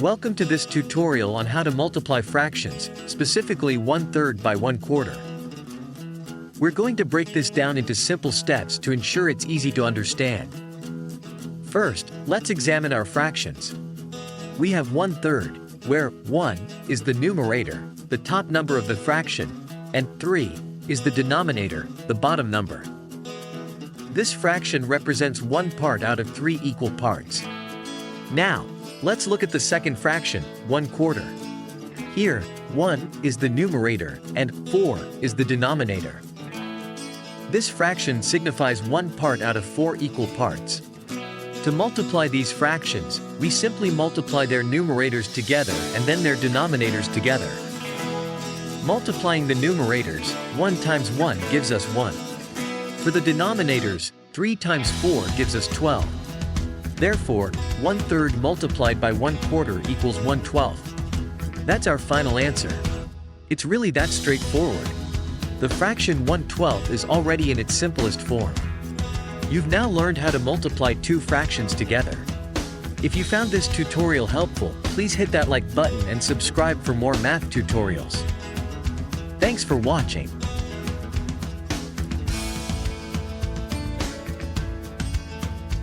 Welcome to this tutorial on how to multiply fractions, specifically 1/3 by 1/4. We're going to break this down into simple steps to ensure it's easy to understand. First, let's examine our fractions. We have 1/3, where 1 is the numerator, the top number of the fraction, and 3 is the denominator, the bottom number. This fraction represents 1 part out of 3 equal parts. Now, let's look at the second fraction, 1/4. Here, 1 is the numerator and 4 is the denominator. This fraction signifies 1 part out of 4 equal parts. To multiply these fractions, we simply multiply their numerators together and then their denominators together. Multiplying the numerators, 1 times 1 gives us 1. For the denominators, 3 times 4 gives us 12. Therefore, 1/3 multiplied by 1/4 equals 1/12. That's our final answer. It's really that straightforward. The fraction 1/12 is already in its simplest form. You've now learned how to multiply two fractions together. If you found this tutorial helpful, please hit that like button and subscribe for more math tutorials. Thanks for watching.